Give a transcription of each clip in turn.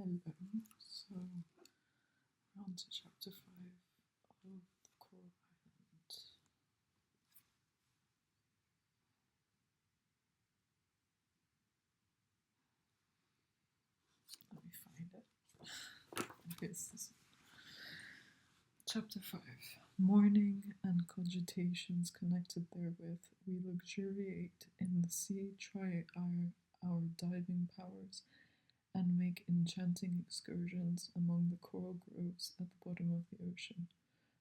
Hello. So, we're on to chapter 5 of the Coral Island. Let me find it. Okay, this is chapter 5. Mourning and cogitations connected therewith, we luxuriate in the sea, try our diving powers, and make enchanting excursions among the coral groves at the bottom of the ocean,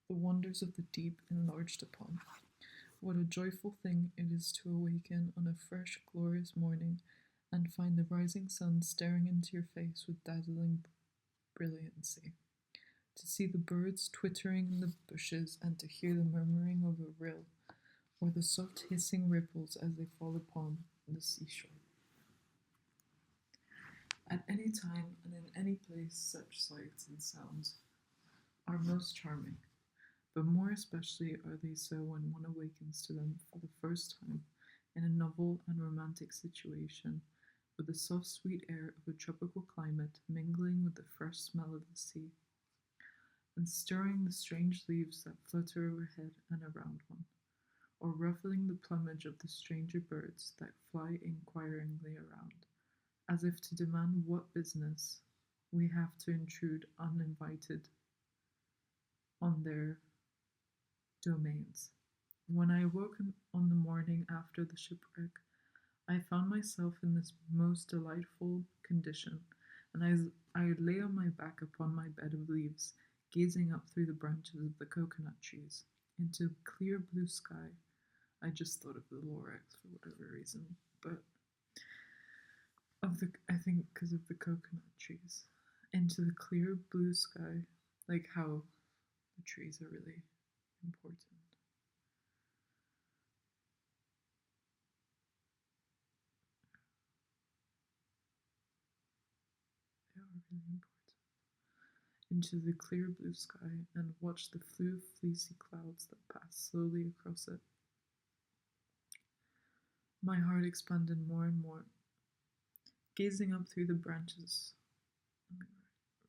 the wonders of the deep enlarged upon. What a joyful thing it is to awaken on a fresh, glorious morning and find the rising sun staring into your face with dazzling brilliancy. To see the birds twittering in the bushes and to hear the murmuring of a rill, or the soft hissing ripples as they fall upon the seashore. At any time and in any place, such sights and sounds are most charming, but more especially are they so when one awakens to them for the first time in a novel and romantic situation, with the soft sweet air of a tropical climate mingling with the fresh smell of the sea, and stirring the strange leaves that flutter overhead and around one, or ruffling the plumage of the stranger birds that fly inquiringly around, as if to demand what business we have to intrude uninvited on their domains. When I awoke on the morning after the shipwreck, I found myself in this most delightful condition, and I lay on my back upon my bed of leaves, gazing up through the branches of the coconut trees into clear blue sky. I just thought of the Lorax for whatever reason, but I think because of the coconut trees, into the clear blue sky, like how the trees are really important. They are really important. Into the clear blue sky and watch the fleecy clouds that pass slowly across it. My heart expanded more and more, gazing up through the branches. Let me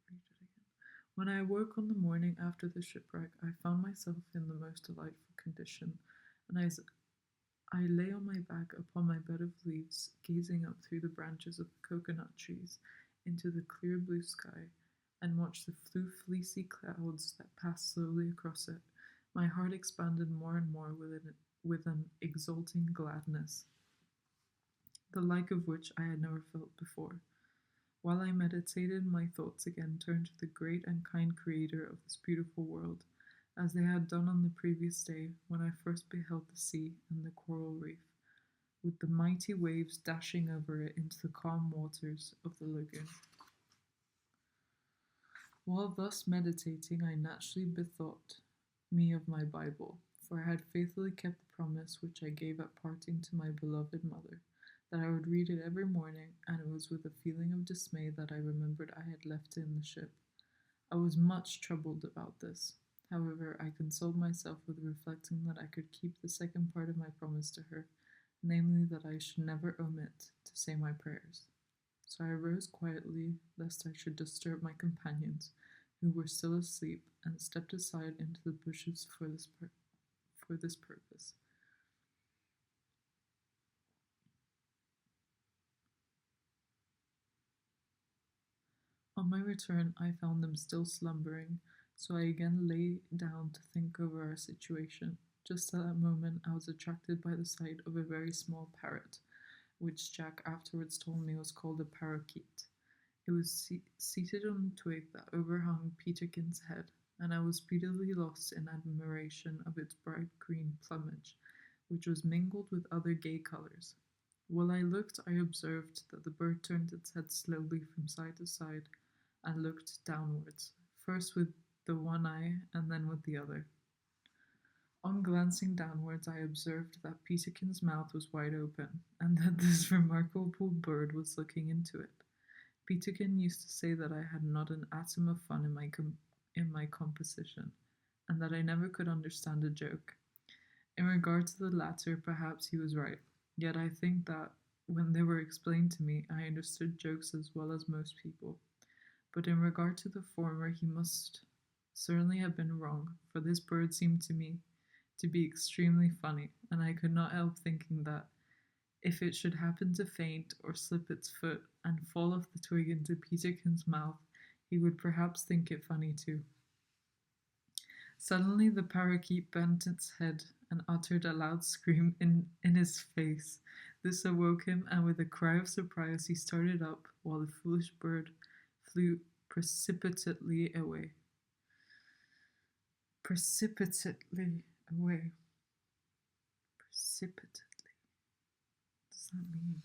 read it again. When I awoke on the morning after the shipwreck, I found myself in the most delightful condition, and as I lay on my back upon my bed of leaves, gazing up through the branches of the coconut trees into the clear blue sky, and watched the fleecy clouds that passed slowly across it, my heart expanded more and more with an exulting gladness, the like of which I had never felt before. While I meditated, my thoughts again turned to the great and kind Creator of this beautiful world, as they had done on the previous day when I first beheld the sea and the coral reef, with the mighty waves dashing over it into the calm waters of the lagoon. While thus meditating, I naturally bethought me of my Bible, for I had faithfully kept the promise which I gave at parting to my beloved mother, that I would read it every morning, and it was with a feeling of dismay that I remembered I had left it in the ship. I was much troubled about this. However, I consoled myself with reflecting that I could keep the second part of my promise to her, namely that I should never omit to say my prayers. So I arose quietly, lest I should disturb my companions, who were still asleep, and stepped aside into the bushes for this purpose. On my return, I found them still slumbering, so I again lay down to think over our situation. Just at that moment, I was attracted by the sight of a very small parrot, which Jack afterwards told me was called a parakeet. It was seated on a twig that overhung Peterkin's head, and I was speedily lost in admiration of its bright green plumage, which was mingled with other gay colours. While I looked, I observed that the bird turned its head slowly from side to side and looked downwards, first with the one eye and then with the other. On glancing downwards, I observed that Peterkin's mouth was wide open, and that this remarkable bird was looking into it. Peterkin used to say that I had not an atom of fun in my composition, and that I never could understand a joke. In regard to the latter, perhaps he was right, yet I think that when they were explained to me, I understood jokes as well as most people. But in regard to the former, he must certainly have been wrong, for this bird seemed to me to be extremely funny, and I could not help thinking that if it should happen to faint or slip its foot and fall off the twig into Peterkin's mouth, he would perhaps think it funny too. Suddenly the parakeet bent its head and uttered a loud scream in his face. This awoke him, and with a cry of surprise he started up, while the foolish bird flew precipitately away. Precipitately away. Precipitately. What does that mean?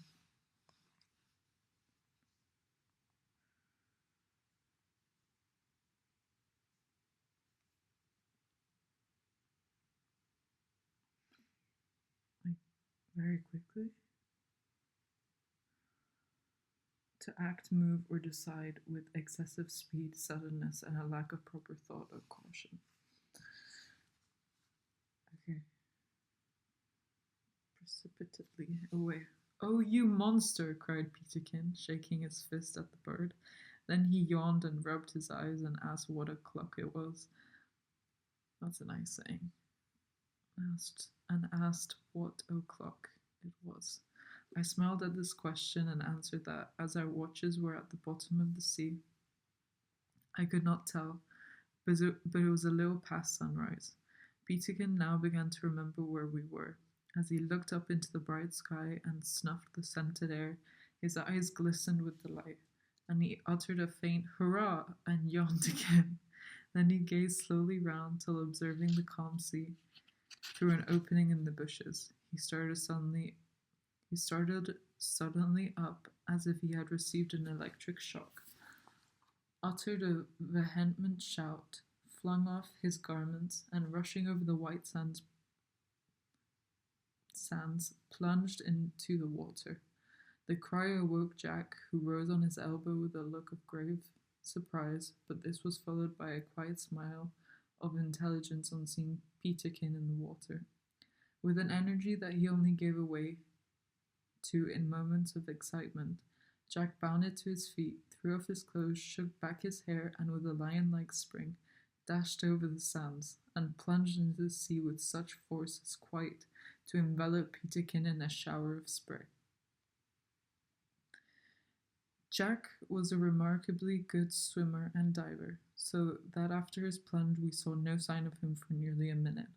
Like, very quickly? To act, move, or decide with excessive speed, suddenness, and a lack of proper thought or caution. Okay. Precipitately away. "Oh, you monster!" cried Peterkin, shaking his fist at the bird. Then he yawned and rubbed his eyes and asked what o'clock it was. That's a nice saying. Asked what o'clock it was. I smiled at this question and answered that, as our watches were at the bottom of the sea, I could not tell, but it was a little past sunrise. Peterkin now began to remember where we were. As he looked up into the bright sky and snuffed the scented air, his eyes glistened with delight, and he uttered a faint hurrah and yawned again. Then he gazed slowly round till, observing the calm sea through an opening in the bushes, he started suddenly up as if he had received an electric shock, uttered a vehement shout, flung off his garments, and rushing over the white sands, plunged into the water. The cry awoke Jack, who rose on his elbow with a look of grave surprise, but this was followed by a quiet smile of intelligence on seeing Peterkin in the water. With an energy that he only gave way to in moments of excitement, Jack bounded to his feet, threw off his clothes, shook back his hair, and with a lion-like spring, dashed over the sands, and plunged into the sea with such force as quite to envelop Peterkin in a shower of spray. Jack was a remarkably good swimmer and diver, so that after his plunge we saw no sign of him for nearly a minute,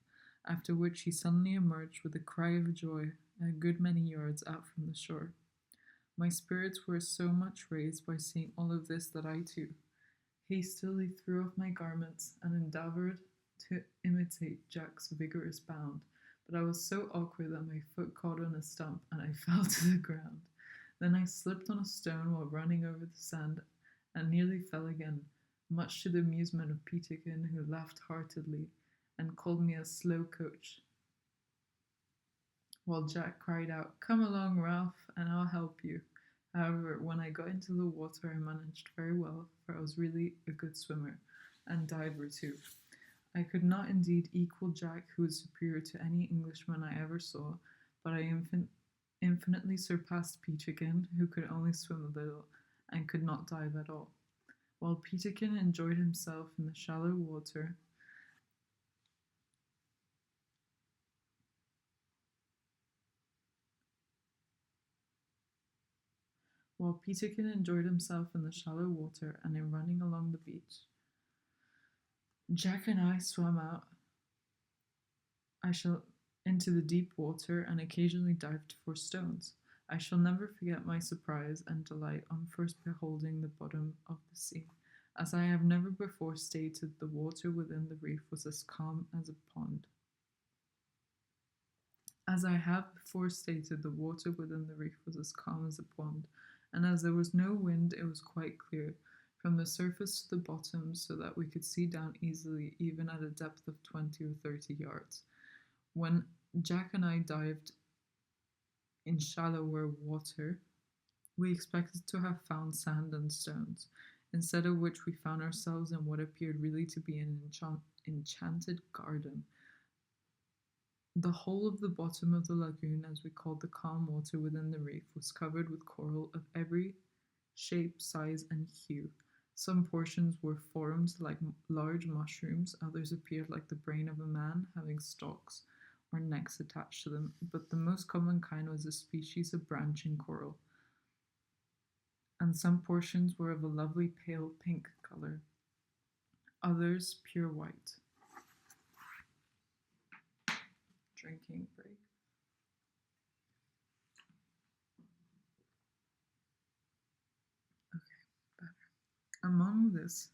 after which he suddenly emerged with a cry of joy a good many yards out from the shore. My spirits were so much raised by seeing all of this that I, too, hastily threw off my garments and endeavoured to imitate Jack's vigorous bound, but I was so awkward that my foot caught on a stump and I fell to the ground. Then I slipped on a stone while running over the sand and nearly fell again, much to the amusement of Peterkin, who laughed heartily and called me a slow coach, while Jack cried out, "Come along, Ralph, and I'll help you." However, when I got into the water, I managed very well, for I was really a good swimmer, and diver too. I could not indeed equal Jack, who was superior to any Englishman I ever saw, but I infinitely surpassed Peterkin, who could only swim a little, and could not dive at all. While Peterkin enjoyed himself in the shallow water, and in running along the beach, Jack and I swam out I shall into the deep water and occasionally dived for stones. I shall never forget my surprise and delight on first beholding the bottom of the sea. As I have never before stated, the water within the reef was as calm as a pond. As I have before stated, the water within the reef was as calm as a pond, and as there was no wind, it was quite clear, from the surface to the bottom, so that we could see down easily, even at a depth of 20 or 30 yards. When Jack and I dived in shallower water, we expected to have found sand and stones, instead of which we found ourselves in what appeared really to be an enchanted garden. The whole of the bottom of the lagoon, as we called the calm water within the reef, was covered with coral of every shape, size, and hue, Some portions were formed like large mushrooms, others appeared like the brain of a man, having stalks or necks attached to them, but the most common kind was a species of branching coral, and some portions were of a lovely pale pink color, others pure white. Drinking break. Okay, better. Among this,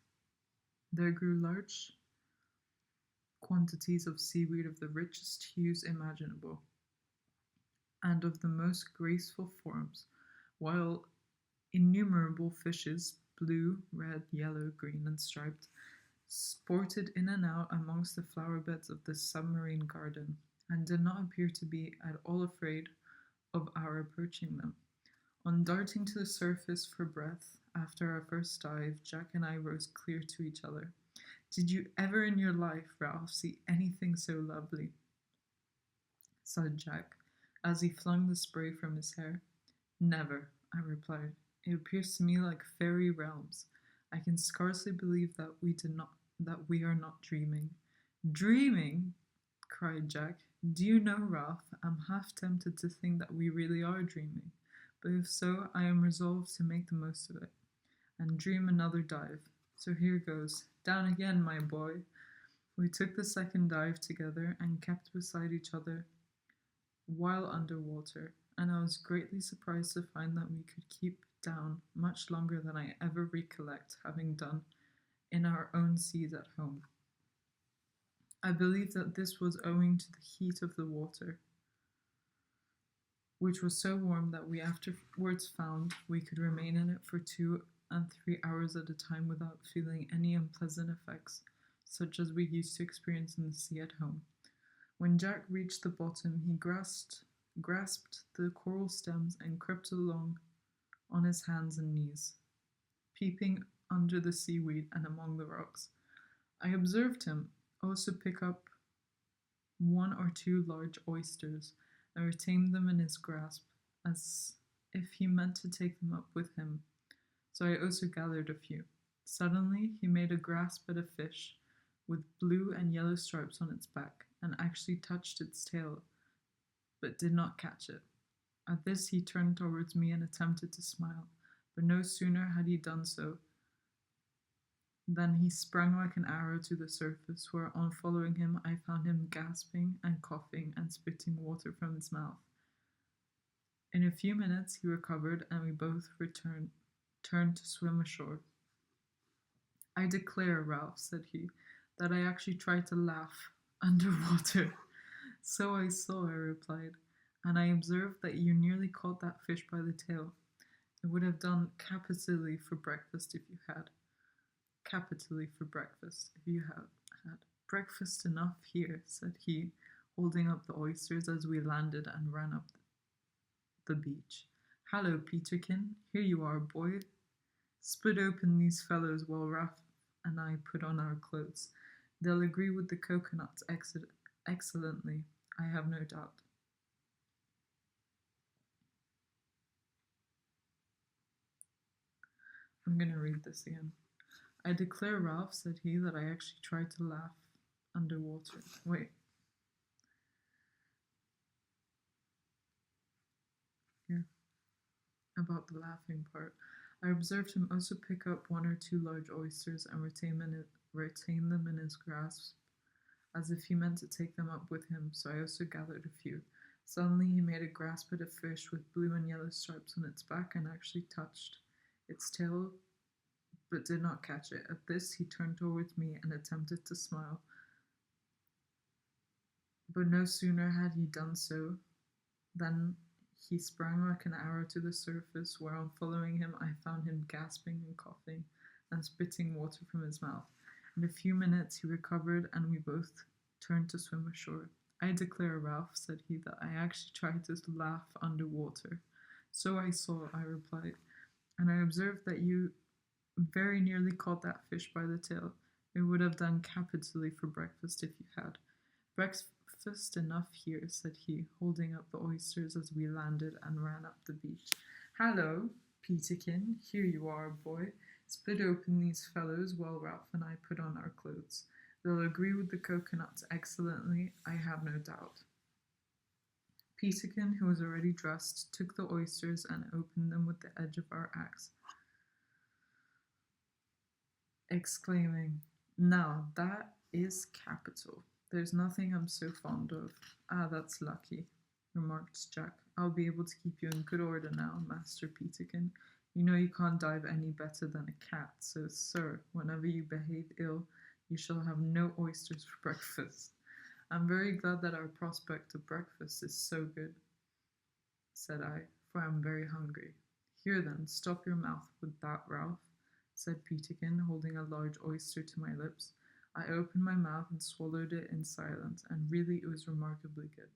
there grew large quantities of seaweed of the richest hues imaginable, and of the most graceful forms, while innumerable fishes, blue, red, yellow, green, and striped, sported in and out amongst the flower beds of this submarine garden, and did not appear to be at all afraid of our approaching them. On darting to the surface for breath after our first dive, Jack and I rose clear to each other. Did you ever in your life, Ralph, see anything so lovely? Said Jack, as he flung the spray from his hair. Never, I replied. It appears to me like fairy realms. I can scarcely believe that we are not dreaming. Dreaming? Cried Jack. Do you know, Ralph, I'm half tempted to think that we really are dreaming. But if so, I am resolved to make the most of it, and dream another dive. So here goes. Down again, my boy. We took the second dive together and kept beside each other while underwater, and I was greatly surprised to find that we could keep down much longer than I ever recollect having done in our own seas at home. I believe that this was owing to the heat of the water, which was so warm that we afterwards found we could remain in it for 2 and 3 hours at a time without feeling any unpleasant effects, such as we used to experience in the sea at home. When Jack reached the bottom, he grasped the coral stems and crept along on his hands and knees, peeping under the seaweed and among the rocks. I observed him also pick up 1 or 2 large oysters and retain them in his grasp, as if he meant to take them up with him. So I also gathered a few. Suddenly, he made a grasp at a fish with blue and yellow stripes on its back, and actually touched its tail, but did not catch it. At this he turned towards me and attempted to smile, but no sooner had he done so than he sprang like an arrow to the surface, where on following him I found him gasping and coughing and spitting water from his mouth. In a few minutes he recovered, and we both turned to swim ashore. I declare, Ralph, said he, that I actually tried to laugh underwater. So I saw, I replied, and I observed that you nearly caught that fish by the tail. It would have done capitally for breakfast if you had. Capitally for breakfast if you had had. Breakfast enough here, said he, holding up the oysters as we landed and ran up the beach. Hallo, Peterkin, here you are, boy. Split open these fellows while Ralph and I put on our clothes. They'll agree with the coconuts excellently, I have no doubt. I'm going to read this again. I declare, Ralph, said he, that I actually tried to laugh underwater. Wait. Here. About the laughing part. I observed him also pick up 1 or 2 large oysters and retain them in his grasp, as if he meant to take them up with him, so I also gathered a few. Suddenly he made a grasp at a fish with blue and yellow stripes on its back and actually touched its tail, but did not catch it. At this he turned towards me and attempted to smile, but no sooner had he done so than he sprang like an arrow to the surface, where on following him I found him gasping and coughing and spitting water from his mouth. In a few minutes he recovered, and we both turned to swim ashore. I declare, Ralph, said he, that I actually tried to laugh underwater. So I saw, I replied, and I observed that you very nearly caught that fish by the tail. It would have done capitally for breakfast if you had. Breakfast enough here, said he, holding up the oysters as we landed and ran up the beach. Hallo, Peterkin, here you are, boy. Split open these fellows while Ralph and I put on our clothes. They'll agree with the coconuts excellently, I have no doubt. Peterkin, who was already dressed, took the oysters and opened them with the edge of our axe, exclaiming, "Now that is capital. There's nothing I'm so fond of." "Ah, that's lucky," remarked Jack. "I'll be able to keep you in good order now, Master Peterkin. You know you can't dive any better than a cat, so, sir, whenever you behave ill, you shall have no oysters for breakfast." "I'm very glad that our prospect of breakfast is so good," said I, "for I'm very hungry." "Here then, stop your mouth with that, Ralph," said Peterkin, holding a large oyster to my lips. I opened my mouth and swallowed it in silence, and really it was remarkably good.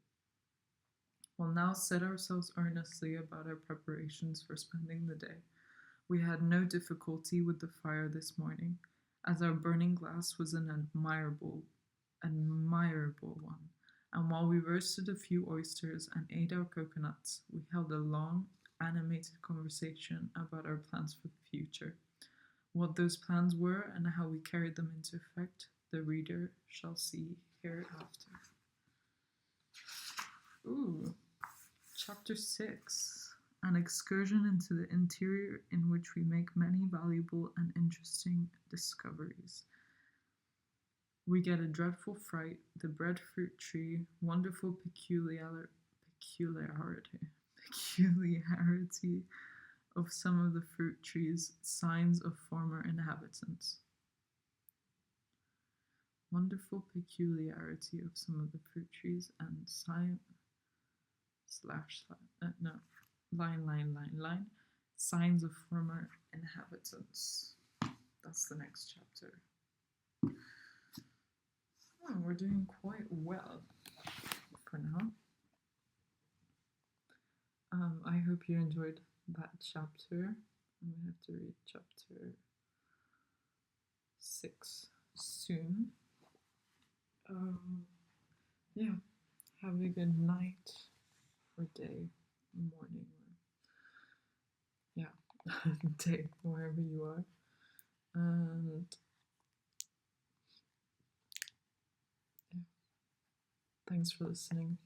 We'll now set ourselves earnestly about our preparations for spending the day. We had no difficulty with the fire this morning, as our burning glass was an admirable one, and while we roasted a few oysters and ate our coconuts, we held a long, animated conversation about our plans for the future. What those plans were and how we carried them into effect, the reader shall see hereafter. Ooh, Chapter 6. An excursion into the interior in which we make many valuable and interesting discoveries. We get a dreadful fright, the breadfruit tree, wonderful peculiarity of some of the fruit trees, signs of former inhabitants. Wonderful peculiarity of some of the fruit trees and signs of former inhabitants. That's the next chapter. Oh, we're doing quite well for now. I hope you enjoyed that chapter. I'm going to have to read chapter 6 soon. Yeah, have a good night or day, morning, or day, wherever you are. And yeah, thanks for listening.